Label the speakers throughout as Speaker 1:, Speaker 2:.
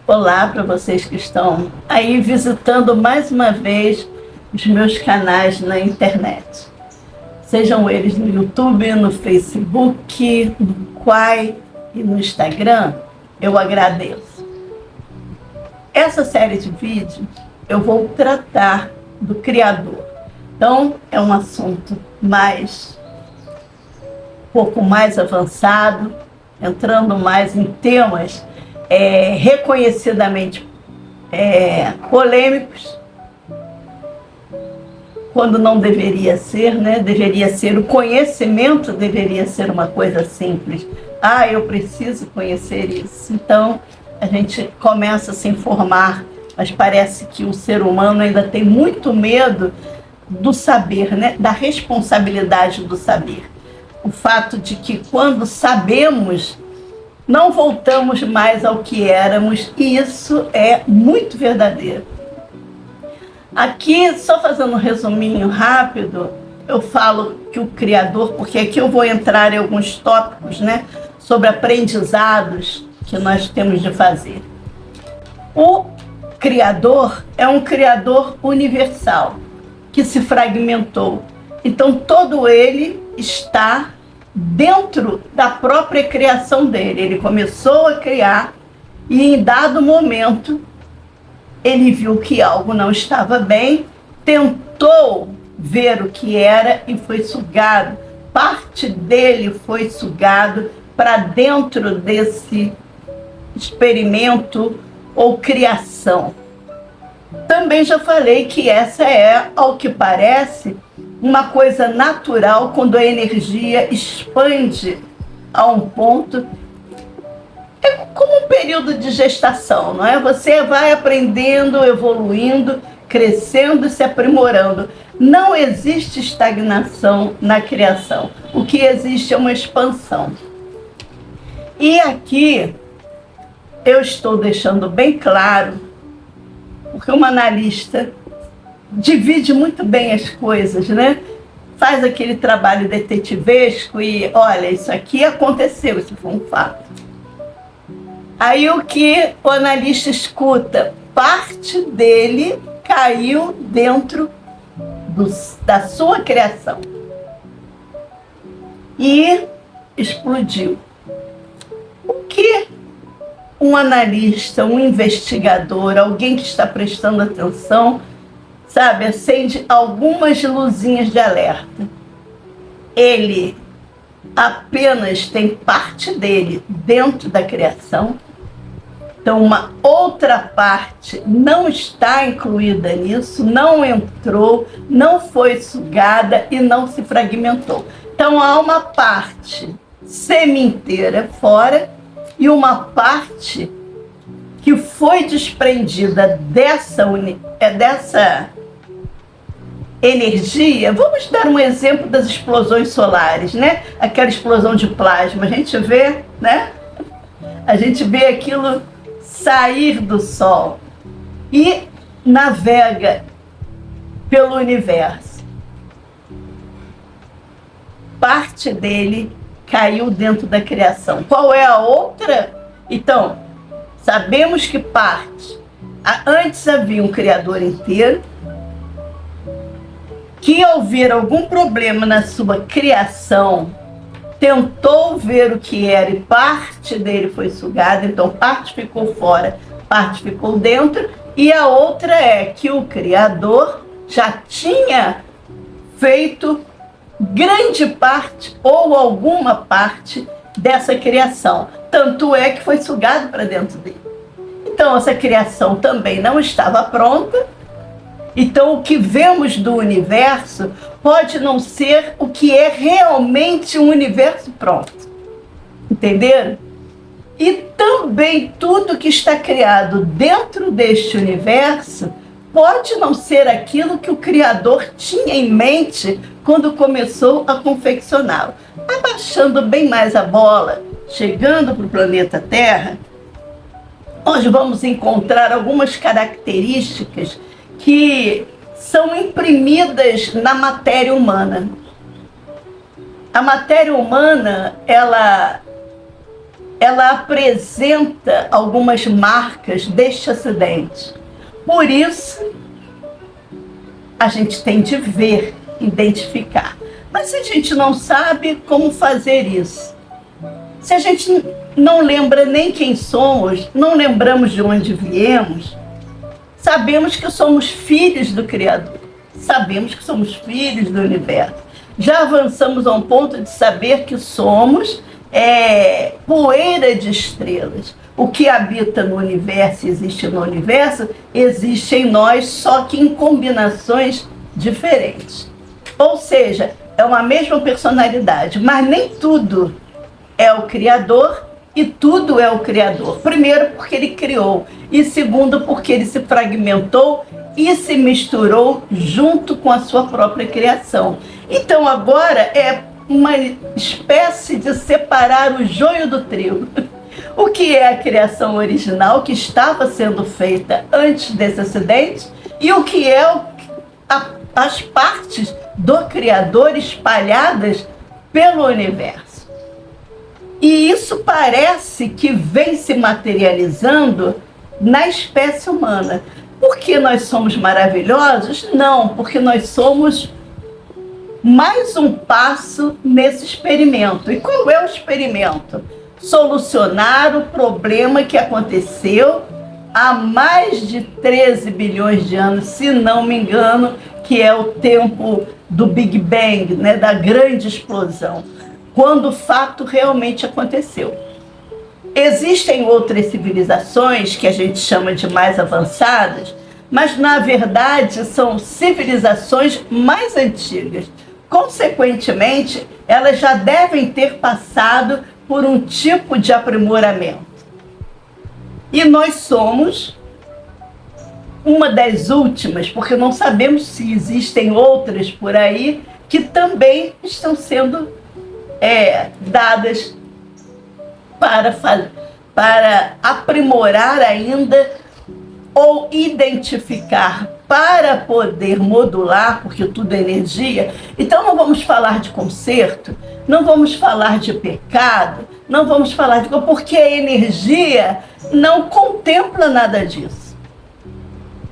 Speaker 1: Olá para vocês que estão aí visitando mais uma vez os meus canais na internet. Sejam eles no YouTube, no Facebook, no Quai e no Instagram, eu agradeço. Essa série de vídeos eu vou tratar do Criador. Então, é um assunto um pouco mais avançado, entrando mais em temas reconhecidamente polêmicos, quando não deveria ser, né? Deveria ser, o conhecimento deveria ser uma coisa simples. Eu preciso conhecer isso. Então, a gente começa a se informar, mas parece que o ser humano ainda tem muito medo do saber, né? Da responsabilidade do saber. O fato de que quando sabemos, não voltamos mais ao que éramos, e isso é muito verdadeiro. Aqui, só fazendo um resuminho rápido, eu falo que o Criador, porque aqui eu vou entrar em alguns tópicos, né, sobre aprendizados que nós temos de fazer. O Criador é um Criador universal, que se fragmentou. Então, todo ele está dentro da própria criação dele. Ele começou a criar e, em dado momento, ele viu que algo não estava bem, tentou ver o que era e foi sugado. Parte dele foi sugado para dentro desse experimento ou criação. Também já falei que essa é, ao que parece, uma coisa natural quando a energia expande a um ponto. É como um período de gestação, não é? Você vai aprendendo, evoluindo, crescendo e se aprimorando. Não existe estagnação na criação. O que existe é uma expansão. E aqui eu estou deixando bem claro, porque uma analista divide muito bem as coisas, né? Faz aquele trabalho detetivesco e, olha, isso aqui aconteceu, isso foi um fato. Aí o que o analista escuta? Parte dele caiu dentro da sua criação e explodiu. O que um analista, um investigador, alguém que está prestando atenção, sabe, acende algumas luzinhas de alerta. Ele apenas tem parte dele dentro da criação, então uma outra parte não está incluída nisso, não entrou, não foi sugada e não se fragmentou. Então há uma parte semi-inteira fora e uma parte que foi desprendida dessa energia. Vamos dar um exemplo das explosões solares, né? Aquela explosão de plasma, a gente vê, né? A gente vê aquilo sair do Sol e navega pelo universo. Parte dele caiu dentro da criação. Qual é a outra? Então, sabemos que parte. Antes havia um Criador inteiro, que ao ver algum problema na sua criação, tentou ver o que era e parte dele foi sugada, então parte ficou fora, parte ficou dentro, e a outra é que o Criador já tinha feito grande parte ou alguma parte dessa criação, tanto é que foi sugado para dentro dele. Então essa criação também não estava pronta. Então, o que vemos do universo pode não ser o que é realmente um universo pronto. Entenderam? E também tudo que está criado dentro deste universo pode não ser aquilo que o Criador tinha em mente quando começou a confeccioná-lo. Abaixando bem mais a bola, chegando para o planeta Terra, nós vamos encontrar algumas características que são imprimidas na matéria humana. A matéria humana, ela ela apresenta algumas marcas deste acidente. Por isso, a gente tem de ver, identificar. Mas se a gente não sabe como fazer isso, se a gente não lembra nem quem somos, não lembramos de onde viemos, sabemos que somos filhos do Criador, sabemos que somos filhos do universo. Já avançamos a um ponto de saber que somos poeira de estrelas. O que habita no universo, existe no universo, existe em nós, só que em combinações diferentes. Ou seja, é uma mesma personalidade, mas nem tudo é o Criador e tudo é o Criador. Primeiro, porque ele criou, e segundo, porque ele se fragmentou e se misturou junto com a sua própria criação. Então agora é uma espécie de separar o joio do trigo. O que é a criação original que estava sendo feita antes desse acidente e o que é as partes do Criador espalhadas pelo universo. E isso parece que vem se materializando na espécie humana. Por que nós somos maravilhosos? Não, porque nós somos mais um passo nesse experimento. E qual é o experimento? Solucionar o problema que aconteceu há mais de 13 bilhões de anos, se não me engano, que é o tempo do Big Bang, né, da grande explosão, quando o fato realmente aconteceu. Existem outras civilizações que a gente chama de mais avançadas, mas na verdade são civilizações mais antigas. Consequentemente, elas já devem ter passado por um tipo de aprimoramento. E nós somos uma das últimas, porque não sabemos se existem outras por aí que também estão sendo dadas para aprimorar ainda ou identificar para poder modular, porque tudo é energia. Então não vamos falar de conserto, não vamos falar de pecado, não vamos falar de... porque a energia não contempla nada disso.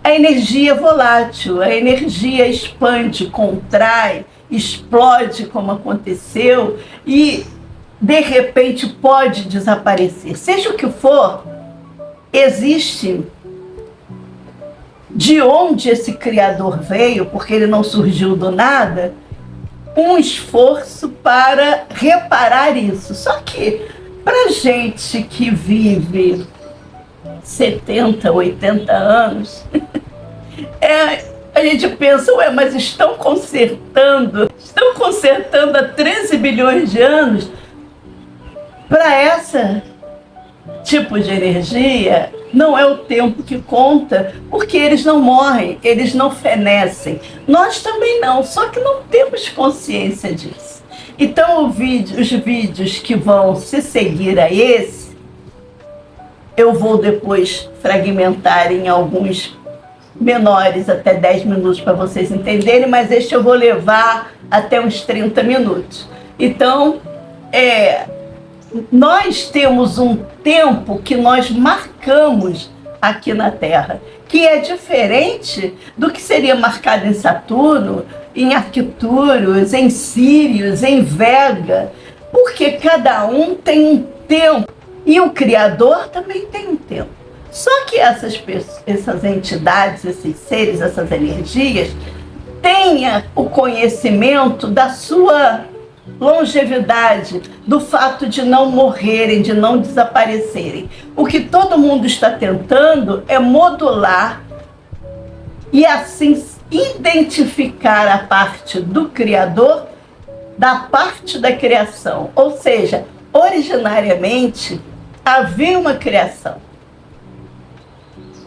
Speaker 1: A energia é volátil, a energia expande, contrai, explode como aconteceu e de repente pode desaparecer. Seja o que for, existe de onde esse Criador veio, porque ele não surgiu do nada, um esforço para reparar isso. Só que para gente que vive 70, 80 anos, a gente pensa, mas estão consertando há 13 bilhões de anos para esse tipo de energia. Não é o tempo que conta, porque eles não morrem, eles não fenecem. Nós também não, só que não temos consciência disso. Então, os vídeos que vão se seguir a esse, eu vou depois fragmentar em alguns menores, até 10 minutos para vocês entenderem, mas este eu vou levar até uns 30 minutos. Então, nós temos um tempo que nós marcamos aqui na Terra, que é diferente do que seria marcado em Saturno, em Arcturus, em Sírios, em Vega, porque cada um tem um tempo e o Criador também tem um tempo. Só que essas entidades, esses seres, essas energias, tenham o conhecimento da sua longevidade, do fato de não morrerem, de não desaparecerem. O que todo mundo está tentando é modular e assim identificar a parte do Criador da parte da criação. Ou seja, originariamente havia uma criação.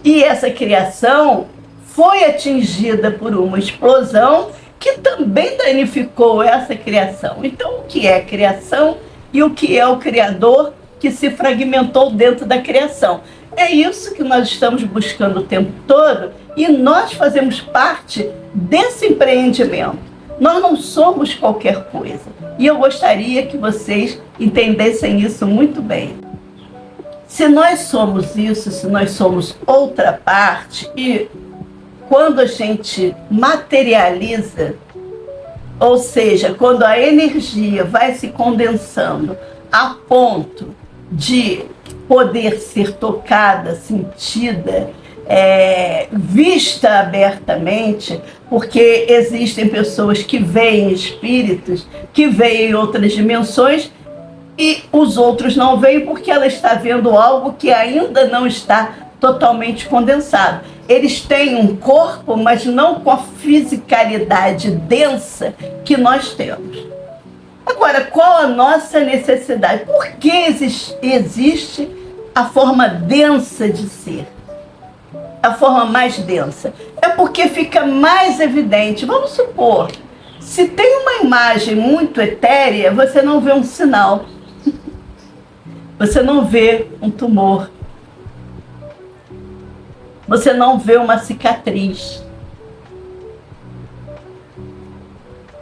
Speaker 1: E essa criação foi atingida por uma explosão que também danificou essa criação. Então, o que é criação e o que é o Criador que se fragmentou dentro da criação? É isso que nós estamos buscando o tempo todo e nós fazemos parte desse empreendimento. Nós não somos qualquer coisa. E eu gostaria que vocês entendessem isso muito bem. Se nós somos isso, se nós somos outra parte, e quando a gente materializa, ou seja, quando a energia vai se condensando a ponto de poder ser tocada, sentida, vista abertamente, porque existem pessoas que veem espíritos, que veem outras dimensões, e os outros não veem porque ela está vendo algo que ainda não está totalmente condensado. Eles têm um corpo, mas não com a fisicalidade densa que nós temos. Agora, qual a nossa necessidade? Por que existe a forma densa de ser? A forma mais densa? É porque fica mais evidente. Vamos supor, se tem uma imagem muito etérea, você não vê um sinal. Você não vê um tumor. Você não vê uma cicatriz.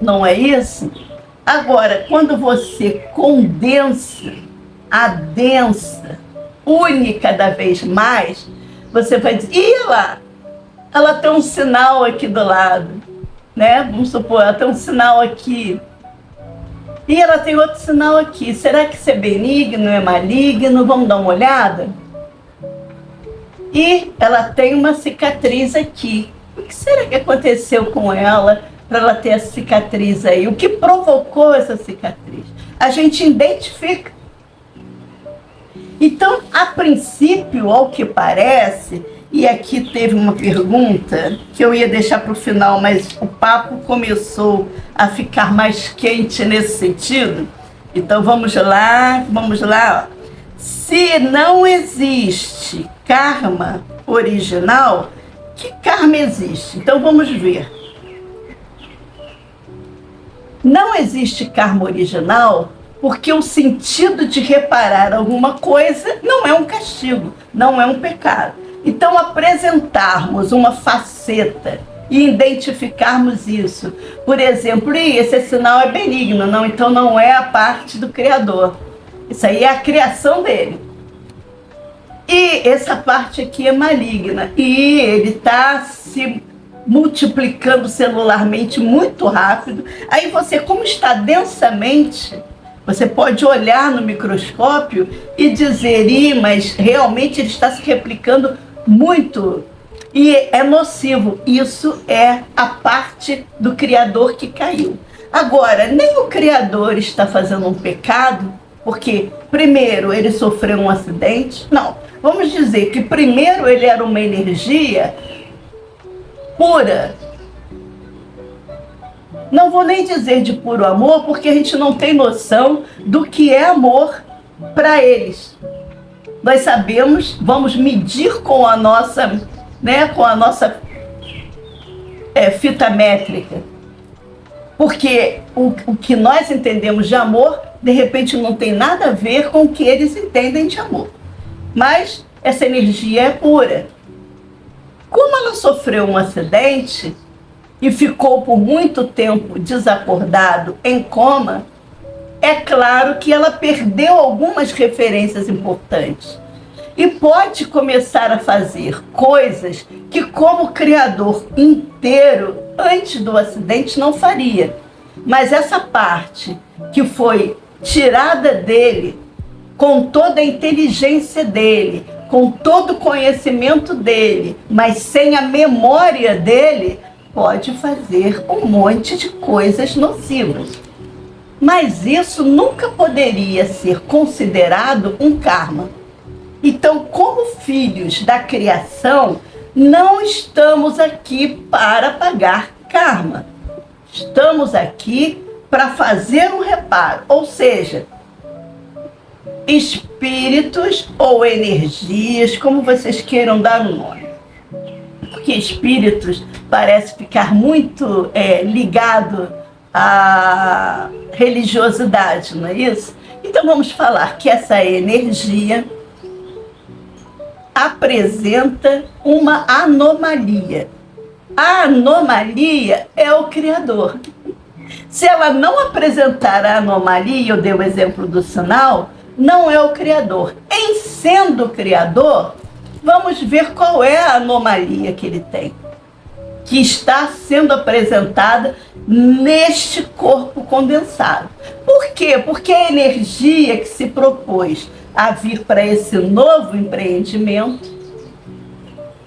Speaker 1: Não é isso? Agora, quando você condensa, adensa, une cada vez mais, você vai dizer, ih lá, ela tem um sinal aqui do lado, né? Vamos supor, ela tem um sinal aqui. E ela tem outro sinal aqui. Será que isso é benigno, é maligno? Vamos dar uma olhada? E ela tem uma cicatriz aqui. O que será que aconteceu com ela para ela ter essa cicatriz aí? O que provocou essa cicatriz? A gente identifica. Então, a princípio, ao que parece, e aqui teve uma pergunta que eu ia deixar para o final, mas o papo começou a ficar mais quente nesse sentido. Então, vamos lá. Se não existe karma original, que karma existe? Então, vamos ver. Não existe karma original porque o sentido de reparar alguma coisa não é um castigo, não é um pecado. Então, apresentarmos uma faceta e identificarmos isso. Por exemplo, esse sinal é benigno, não, então não é a parte do Criador. Isso aí é a criação dele. E essa parte aqui é maligna. E ele está se multiplicando celularmente muito rápido. Aí você, como está densamente, você pode olhar no microscópio e dizer, mas realmente ele está se replicando muito e é nocivo. Isso é a parte do Criador que caiu. Agora, nem o Criador está fazendo um pecado, porque primeiro ele sofreu um acidente. Não, vamos dizer que primeiro ele era uma energia pura. Não vou nem dizer de puro amor, porque a gente não tem noção do que é amor para eles. Nós sabemos, vamos medir com a nossa, fita métrica. Porque o que nós entendemos de amor, de repente não tem nada a ver com o que eles entendem de amor. Mas essa energia é pura. Como ela sofreu um acidente e ficou por muito tempo desacordado, em coma, é claro que ela perdeu algumas referências importantes. E pode começar a fazer coisas que, como criador inteiro, antes do acidente, não faria. Mas essa parte que foi tirada dele, com toda a inteligência dele, com todo o conhecimento dele, mas sem a memória dele, pode fazer um monte de coisas nocivas. Mas isso nunca poderia ser considerado um karma. Então, como filhos da criação, não estamos aqui para pagar karma. Estamos aqui para fazer um reparo, ou seja, espíritos ou energias, como vocês queiram dar um nome. Porque espíritos parece ficar muito ligado à religiosidade, não é isso? Então vamos falar que essa energia apresenta uma anomalia. A anomalia é o Criador. Se ela não apresentar a anomalia, eu dei o exemplo do sinal, não é o Criador. Em sendo criador, vamos ver qual é a anomalia que ele tem, que está sendo apresentada neste corpo condensado. Por quê? Porque a energia que se propôs a vir para esse novo empreendimento,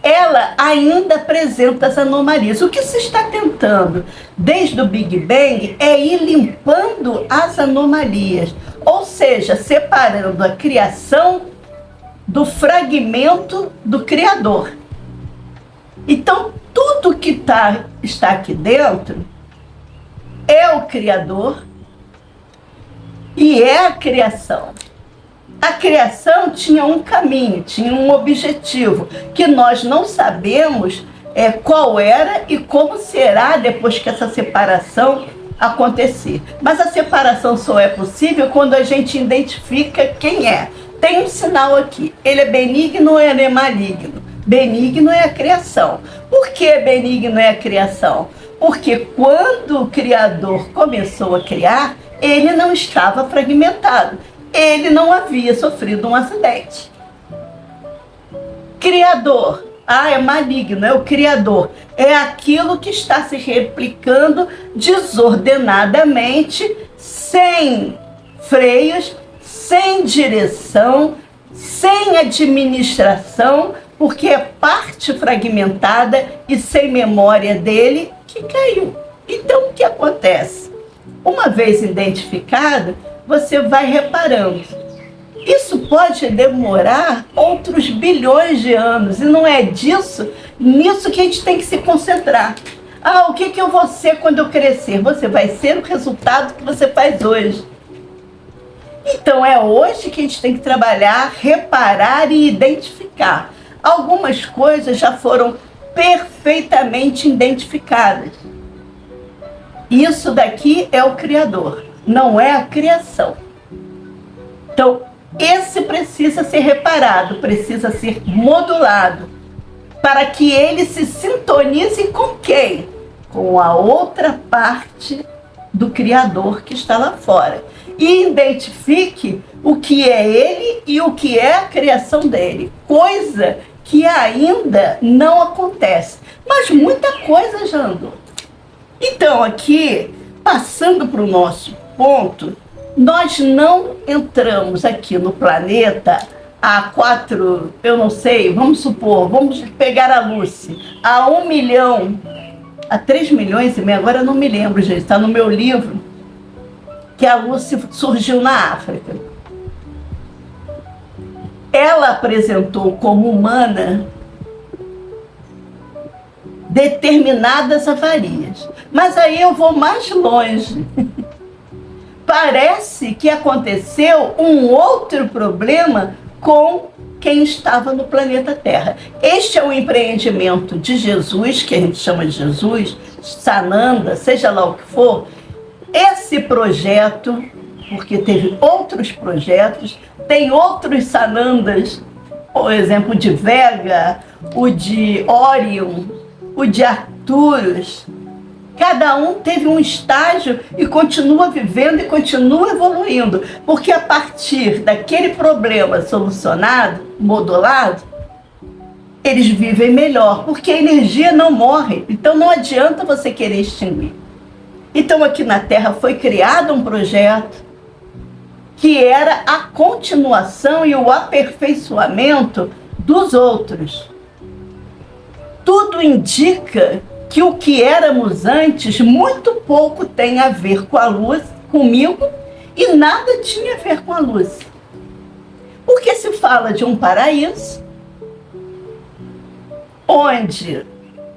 Speaker 1: ela ainda apresenta as anomalias. O que se está tentando desde o Big Bang é ir limpando as anomalias, ou seja, separando a criação do fragmento do Criador. Então, tudo que está aqui dentro é o Criador e é a criação. A criação tinha um caminho, tinha um objetivo, que nós não sabemos qual era e como será depois que essa separação acontecer. Mas a separação só é possível quando a gente identifica quem é. Tem um sinal aqui, ele é benigno ou ele é maligno? Benigno é a criação. Por que benigno é a criação? Porque quando o Criador começou a criar, ele não estava fragmentado. Ele não havia sofrido um acidente. Criador, é maligno, é o Criador. É aquilo que está se replicando desordenadamente, sem freios, sem direção, sem administração, porque é parte fragmentada e sem memória dele que caiu. Então, o que acontece? Uma vez identificado, você vai reparando. Isso pode demorar outros bilhões de anos, e não é nisso que a gente tem que se concentrar. O que eu vou ser quando eu crescer? Você vai ser o resultado que você faz hoje. Então é hoje que a gente tem que trabalhar, reparar e identificar. Algumas coisas já foram perfeitamente identificadas. Isso daqui é o Criador, não é a criação. Então, esse precisa ser reparado, precisa ser modulado, para que ele se sintonize com quem? Com a outra parte do Criador que está lá fora. E identifique o que é ele e o que é a criação dele. Coisa que ainda não acontece. Mas muita coisa já andou. Então, aqui, passando para o nosso ponto, nós não entramos aqui no planeta há 4, eu não sei, vamos supor, vamos pegar a Lucy, há 1 milhão, há 3 milhões e meio, agora eu não me lembro, gente, está no meu livro, que a Lucy surgiu na África. Ela apresentou como humana determinadas avarias. Mas aí eu vou mais longe. Parece que aconteceu um outro problema com quem estava no planeta Terra. Este é o empreendimento de Jesus, que a gente chama de Jesus, Sananda, seja lá o que for. Esse projeto, porque teve outros projetos, tem outros Sanandas, por exemplo, o de Vega, o de Orion, o de Arcturus. Cada um teve um estágio e continua vivendo e continua evoluindo, porque a partir daquele problema solucionado, modulado, eles vivem melhor, porque a energia não morre, então não adianta você querer extinguir. Então aqui na Terra foi criado um projeto que era a continuação e o aperfeiçoamento dos outros. Tudo indica que o que éramos antes muito pouco tem a ver com a luz, comigo, e nada tinha a ver com a luz. Porque se fala de um paraíso, onde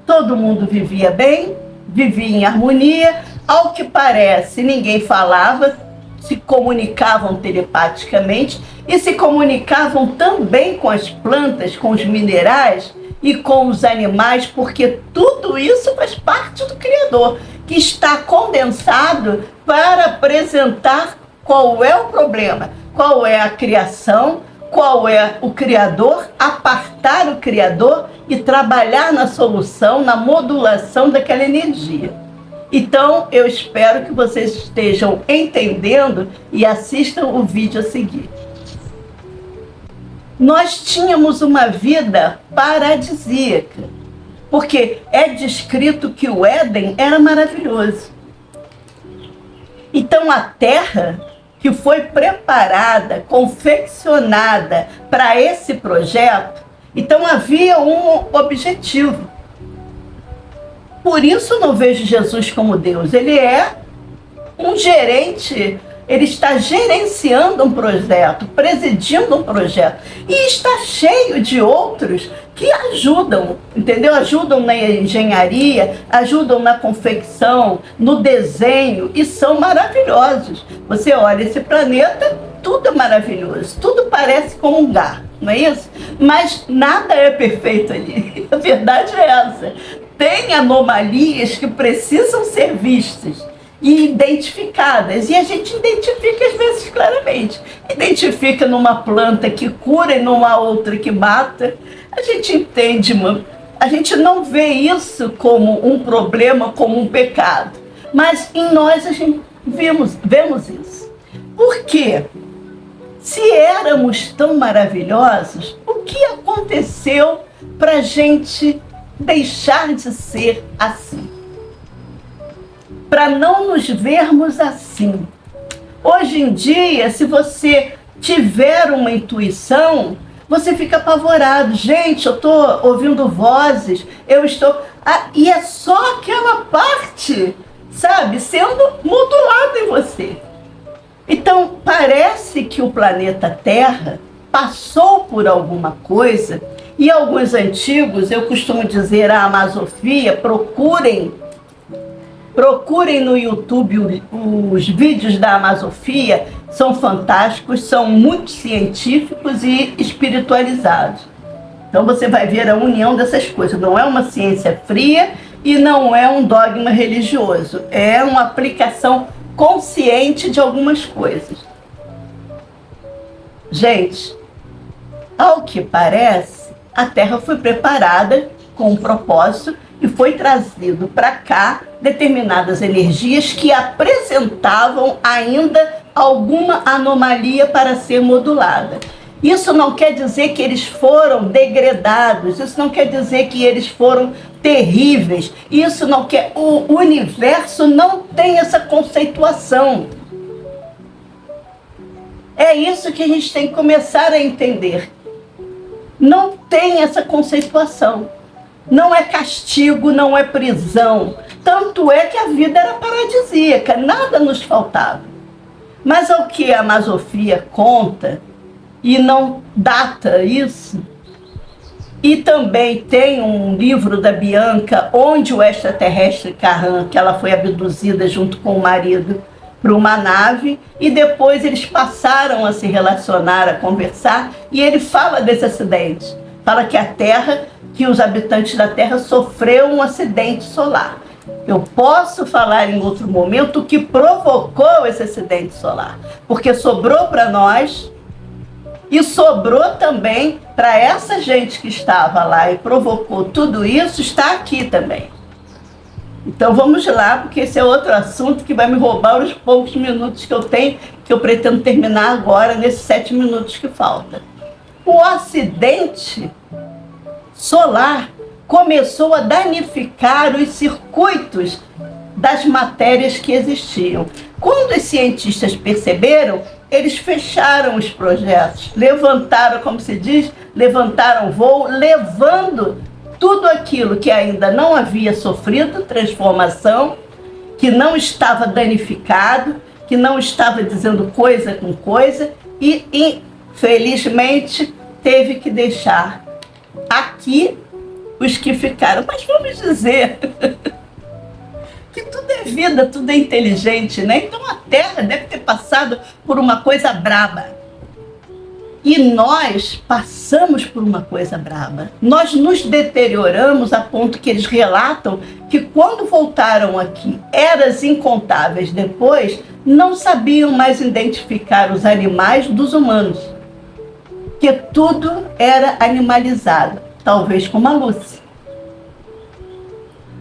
Speaker 1: todo mundo vivia bem, vivia em harmonia, ao que parece ninguém falava, se comunicavam telepaticamente e se comunicavam também com as plantas, com os minerais e com os animais, porque tudo isso faz parte do Criador, que está condensado para apresentar qual é o problema, qual é a criação, qual é o Criador, apartar o Criador e trabalhar na solução, na modulação daquela energia. Então, eu espero que vocês estejam entendendo e assistam o vídeo a seguir. nós tínhamos uma vida paradisíaca, porque é descrito que o Éden era maravilhoso. Então a terra que foi preparada, confeccionada para esse projeto, então havia um objetivo. Por isso não vejo Jesus como Deus. Ele é um gerente, ele está gerenciando um projeto, presidindo um projeto. E está cheio de outros que ajudam, entendeu? Ajudam na engenharia, ajudam na confecção, no desenho, e são maravilhosos. Você olha esse planeta, tudo é maravilhoso, tudo parece com um lugar, não é isso? Mas nada é perfeito ali. A verdade é essa. Tem anomalias que precisam ser vistas e identificadas. E a gente identifica às vezes claramente. Identifica numa planta que cura e numa outra que mata. A gente entende, a gente não vê isso como um problema, como um pecado. Mas em nós a gente vemos isso. Por quê? Se éramos tão maravilhosos, o que aconteceu para a gente deixar de ser assim? Para não nos vermos assim. Hoje em dia, se você tiver uma intuição, você fica apavorado. Gente, eu estou ouvindo vozes, eu estou... e é só aquela parte, sabe, sendo modulada em você. Então, parece que o planeta Terra passou por alguma coisa, e alguns antigos, eu costumo dizer a Amazofia, procurem no YouTube os vídeos da Amazofia, são fantásticos, são muito científicos e espiritualizados. Então você vai ver a união dessas coisas, não é uma ciência fria e não é um dogma religioso, é uma aplicação consciente de algumas coisas. Gente, ao que parece, a Terra foi preparada com um propósito e foi trazido para cá determinadas energias que apresentavam ainda alguma anomalia para ser modulada. Isso não quer dizer que eles foram degradados, isso não quer dizer que eles foram terríveis, isso não quer... O universo não tem essa conceituação. É isso que a gente tem que começar a entender. Não tem essa conceituação. Não é castigo, não é prisão. Tanto é que a vida era paradisíaca, nada nos faltava. Mas ao que a Amazofia conta, e não data isso, e também tem um livro da Bianca, onde o extraterrestre Carran, que ela foi abduzida junto com o marido para uma nave, e depois eles passaram a se relacionar, a conversar, e ele fala desse acidente. Fala que a Terra, que os habitantes da Terra sofreu um acidente solar. Eu posso falar em outro momento o que provocou esse acidente solar, porque sobrou para nós e sobrou também para essa gente que estava lá e provocou tudo isso, está aqui também. Então vamos lá, porque esse é outro assunto que vai me roubar os poucos minutos que eu tenho, que eu pretendo terminar agora, nesses 7 minutos que faltam. O acidente solar começou a danificar os circuitos das matérias que existiam. Quando os cientistas perceberam, eles fecharam os projetos, levantaram, como se diz, levantaram voo, levando tudo aquilo que ainda não havia sofrido transformação, que não estava danificado, que não estava dizendo coisa com coisa, e infelizmente teve que deixar aqui os que ficaram. Mas vamos dizer que tudo é vida, tudo é inteligente, né? Então a Terra deve ter passado por uma coisa braba. E nós passamos por uma coisa braba. Nós nos deterioramos a ponto que eles relatam que quando voltaram aqui, eras incontáveis depois, não sabiam mais identificar os animais dos humanos. Que tudo era animalizado, talvez como a Lucy.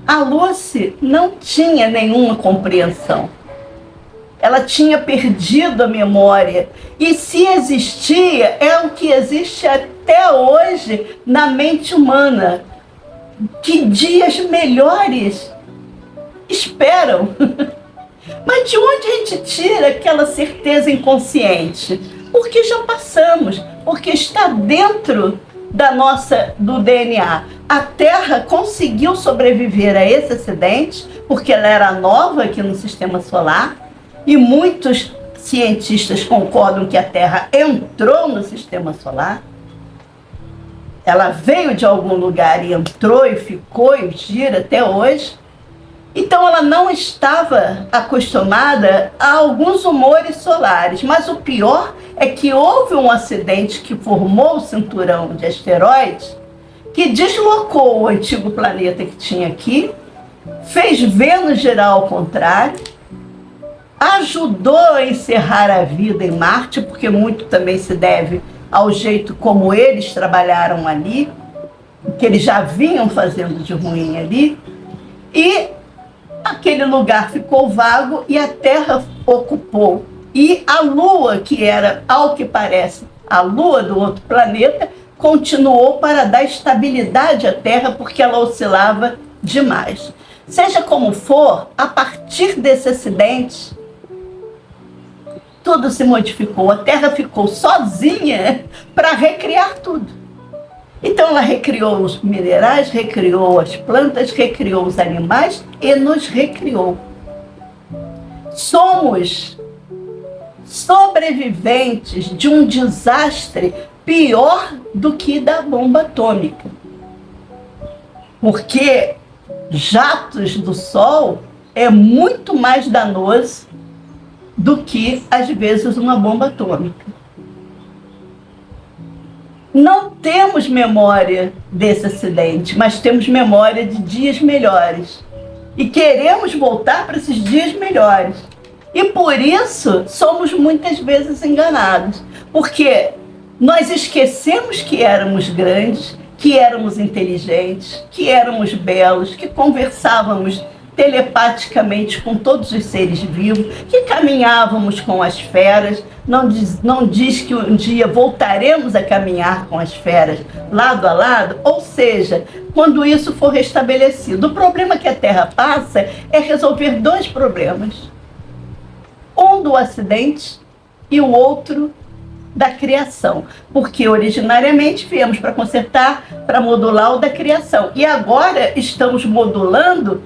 Speaker 1: A Lucy não tinha nenhuma compreensão. ela tinha perdido a memória. E se existia, é o que existe até hoje na mente humana. Que dias melhores esperam. Mas de onde a gente tira aquela certeza inconsciente? Porque já passamos, porque está dentro do DNA. A Terra conseguiu sobreviver a esse acidente, porque ela era nova aqui no Sistema Solar, e muitos cientistas concordam que a Terra entrou no Sistema Solar. Ela veio de algum lugar e entrou e ficou e gira até hoje. Então ela não estava acostumada a alguns humores solares, mas o pior é que houve um acidente que formou o cinturão de asteroides, que deslocou o antigo planeta que tinha aqui, fez Vênus girar ao contrário, ajudou a encerrar a vida em Marte, porque muito também se deve ao jeito como eles trabalharam ali, que eles já vinham fazendo de ruim ali, e aquele lugar ficou vago e a Terra ocupou. E a Lua, que era, ao que parece, a Lua do outro planeta, continuou para dar estabilidade à Terra, porque ela oscilava demais. Seja como for, a partir desse acidente, tudo se modificou. A Terra ficou sozinha para recriar tudo. Então ela recriou os minerais, recriou as plantas, recriou os animais e nos recriou. Somos sobreviventes de um desastre pior do que da bomba atômica. Porque jatos do Sol é muito mais danoso do que, às vezes, uma bomba atômica. Não temos memória desse acidente, mas temos memória de dias melhores. E queremos voltar para esses dias melhores. E por isso somos muitas vezes enganados. Porque nós esquecemos que éramos grandes, que éramos inteligentes, que éramos belos, que conversávamos telepaticamente com todos os seres vivos, que caminhávamos com as feras. Não diz que um dia voltaremos a caminhar com as feras lado a lado, ou seja, quando isso for restabelecido. O problema que a Terra passa é resolver dois problemas. Um do acidente e o outro da criação. Porque originariamente viemos para consertar, para modular o da criação. E agora estamos modulando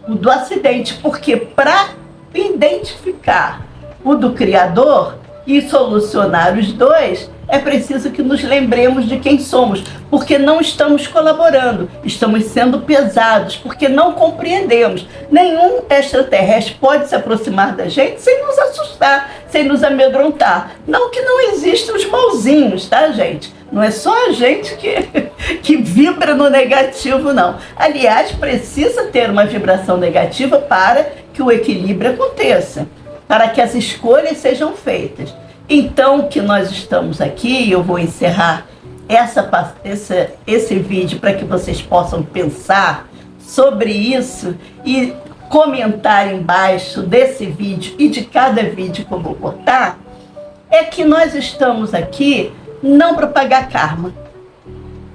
Speaker 1: o do acidente, porque para identificar o do Criador e solucionar os dois, é preciso que nos lembremos de quem somos, porque não estamos colaborando, estamos sendo pesados, porque não compreendemos. Nenhum extraterrestre pode se aproximar da gente sem nos assustar, sem nos amedrontar. Não que não existam os mauzinhos, tá, gente? Não é só a gente que vibra no negativo, não. Aliás, precisa ter uma vibração negativa para que o equilíbrio aconteça, para que as escolhas sejam feitas. Então, que nós estamos aqui, eu vou encerrar esse vídeo para que vocês possam pensar sobre isso e comentar embaixo desse vídeo e de cada vídeo que eu vou cortar, é que nós estamos aqui não para pagar karma.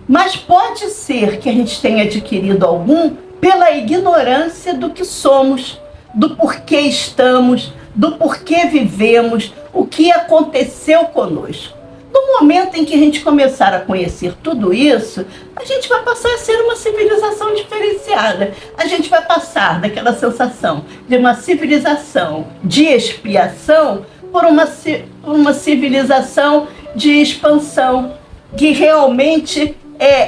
Speaker 1: Mas pode ser que a gente tenha adquirido algum pela ignorância do que somos, do porquê estamos, do porquê vivemos, o que aconteceu conosco. No momento em que a gente começar a conhecer tudo isso, a gente vai passar a ser uma civilização diferenciada. A gente vai passar daquela sensação de uma civilização de expiação por uma civilização de expansão, que realmente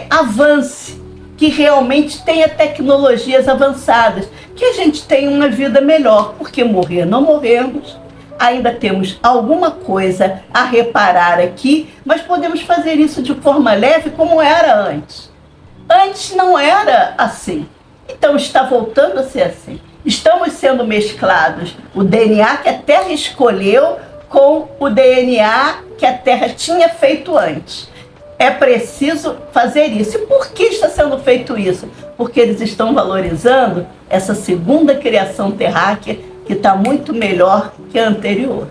Speaker 1: avance, que realmente tenha tecnologias avançadas, que a gente tenha uma vida melhor, porque morrer não morremos, ainda temos alguma coisa a reparar aqui, mas podemos fazer isso de forma leve como era antes. Antes não era assim, então está voltando a ser assim. Estamos sendo mesclados, o DNA que a Terra escolheu com o DNA que a Terra tinha feito antes. É preciso fazer isso. E por que está sendo feito isso? Porque eles estão valorizando essa segunda criação terráquea que está muito melhor que a anterior.